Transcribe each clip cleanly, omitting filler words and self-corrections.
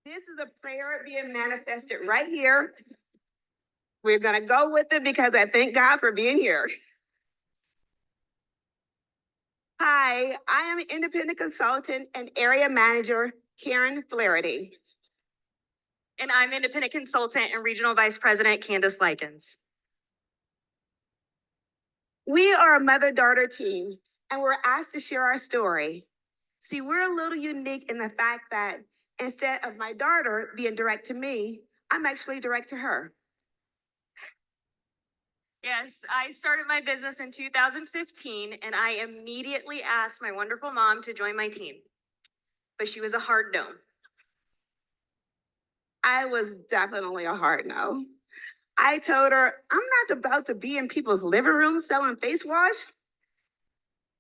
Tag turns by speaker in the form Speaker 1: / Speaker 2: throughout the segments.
Speaker 1: This is a prayer being manifested right here. We're going to go with it because I thank God for being here. Hi, I am independent consultant and area manager, Karen Flaherty.
Speaker 2: And I'm independent consultant and regional vice president, Candace Likens.
Speaker 1: We are a mother-daughter team, and we're asked to share our story. See, we're a little unique in the fact that instead of my daughter being direct to me, I'm actually direct to her.
Speaker 2: Yes, I started my business in 2015, and I immediately asked my wonderful mom to join my team. But she was a hard no.
Speaker 1: I was definitely a hard no. I told her, I'm not about to be in people's living rooms selling face wash.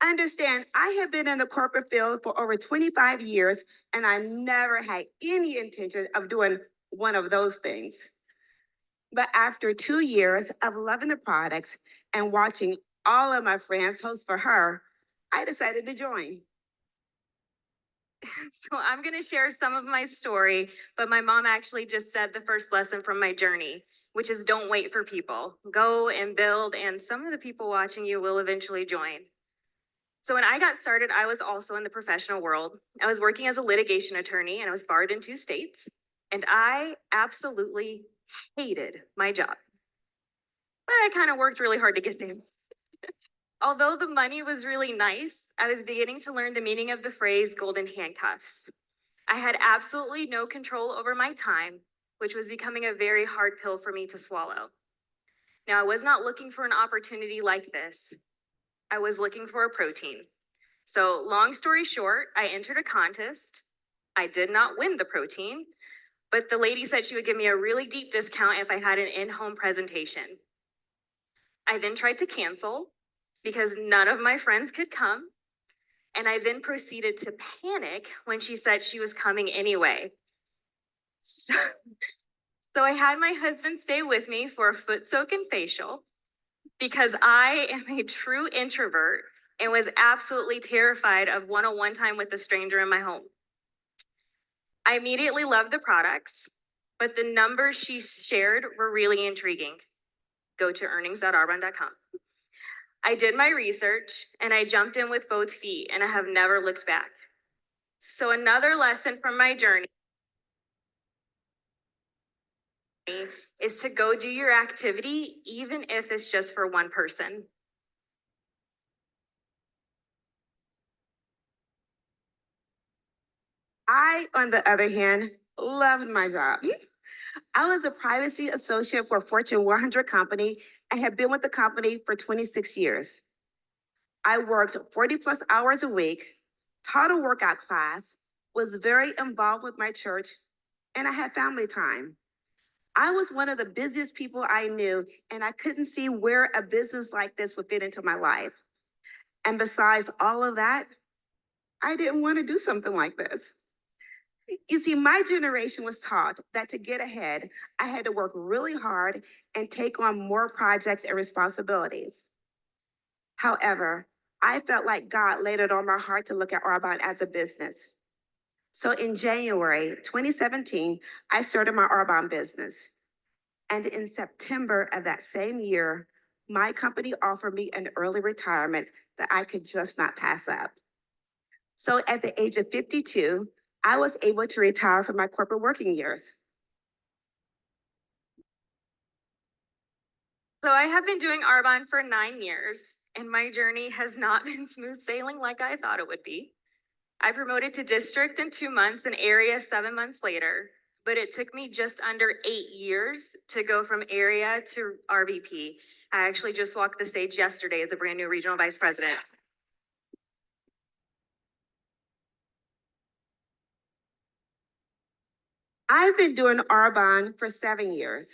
Speaker 1: Understand, I have been in the corporate field for over 25 years, and I never had any intention of doing one of those things. But after 2 years of loving the products and watching all of my friends host for her, I decided to join.
Speaker 2: So I'm going to share some of my story, but my mom actually just said the first lesson from my journey, which is don't wait for people. Go and build, and some of the people watching you will eventually join. So when I got started, I was also in the professional world. I was working as a litigation attorney, and I was barred in 2 states, and I absolutely hated my job. But I kind of worked really hard to get there. Although the money was really nice, I was beginning to learn the meaning of the phrase golden handcuffs. I had absolutely no control over my time, which was becoming a very hard pill for me to swallow. Now, I was not looking for an opportunity like this. I was looking for a protein. So, long story short, I entered a contest. I did not win the protein, but the lady said she would give me a really deep discount if I had an in-home presentation. I then tried to cancel because none of my friends could come. And I then proceeded to panic when she said she was coming anyway. So I had my husband stay with me for a foot soak and facial because I am a true introvert and was absolutely terrified of one-on-one time with a stranger in my home. I immediately loved the products, but the numbers she shared were really intriguing. Go to earnings.arbonne.com. I did my research and I jumped in with both feet, and I have never looked back. So another lesson from my journey is to go do your activity, even if it's just for one person.
Speaker 1: I, on the other hand, loved my job. I was a privacy associate for a Fortune 100 company and had been with the company for 26 years. I worked 40 plus hours a week, taught a workout class, was very involved with my church, and I had family time. I was one of the busiest people I knew, and I couldn't see where a business like this would fit into my life. And besides all of that, I didn't want to do something like this. You see, my generation was taught that to get ahead, I had to work really hard and take on more projects and responsibilities. However, I felt like God laid it on my heart to look at Arbonne as a business. So in January 2017, I started my Arbonne business. And in September of that same year, my company offered me an early retirement that I could just not pass up. So at the age of 52, I was able to retire from my corporate working years.
Speaker 2: So I have been doing Arbonne for 9 years, and my journey has not been smooth sailing like I thought it would be. I promoted to district in 2 months and area 7 months later, but it took me just under 8 years to go from area to RVP. I actually just walked the stage yesterday as a brand new regional vice president.
Speaker 1: I've been doing Arbonne for 7 years.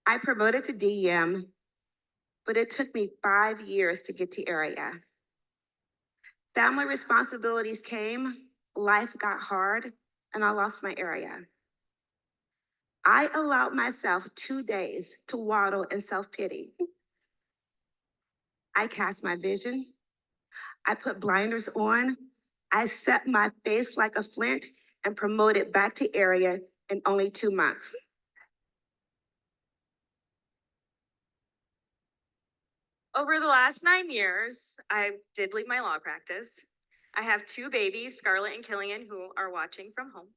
Speaker 1: I promoted to DM, but it took me 5 years to get to area. Family responsibilities came, life got hard, and I lost my area. I allowed myself 2 days to waddle in self-pity. I cast my vision. I put blinders on. I set my face like a flint and promoted back to area in only 2 months.
Speaker 2: Over the last 9 years, I did leave my law practice. I have 2 babies, Scarlett and Killian, who are watching from home.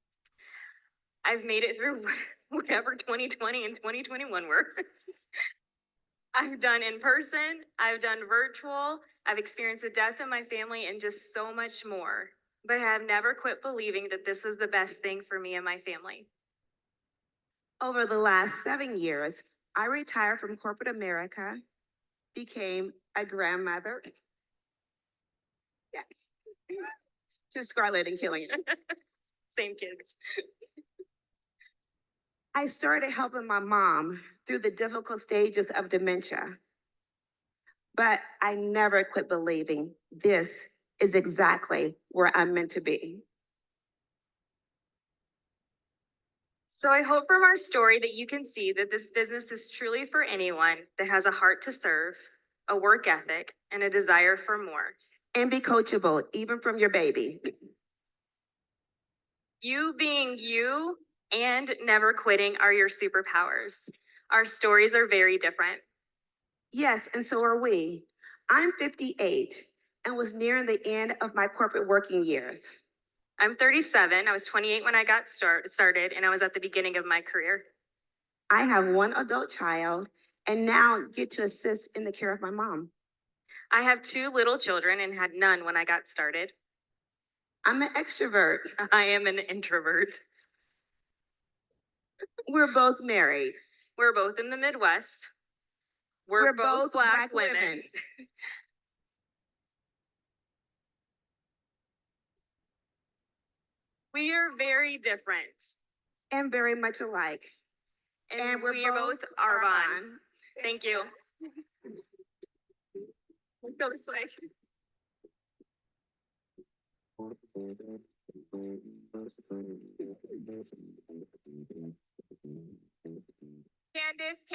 Speaker 2: I've made it through whatever 2020 and 2021 were. I've done in person, I've done virtual, I've experienced the death of my family and just so much more. But I have never quit believing that this was the best thing for me and my family.
Speaker 1: Over the last 7 years, I retired from corporate America, became a grandmother. Yes. To Scarlett and Killian.
Speaker 2: Same kids.
Speaker 1: I started helping my mom through the difficult stages of dementia. But I never quit believing this is exactly where I'm meant to be.
Speaker 2: So I hope from our story that you can see that this business is truly for anyone that has a heart to serve, a work ethic, and a desire for more.
Speaker 1: And be coachable, even from your baby.
Speaker 2: You being you and never quitting are your superpowers. Our stories are very different.
Speaker 1: Yes, and so are we. I'm 58 and was nearing the end of my corporate working years.
Speaker 2: I'm 37. I was 28 when I got started, and I was at the beginning of my career.
Speaker 1: I have 1 adult child and now get to assist in the care of my mom.
Speaker 2: I have 2 little children and had none when I got started.
Speaker 1: I'm an extrovert.
Speaker 2: I am an introvert.
Speaker 1: We're both married.
Speaker 2: We're both in the Midwest. We're both Black women. We are very different.
Speaker 1: And very much alike.
Speaker 2: And we are both Arbonne. Thank you. Go this way.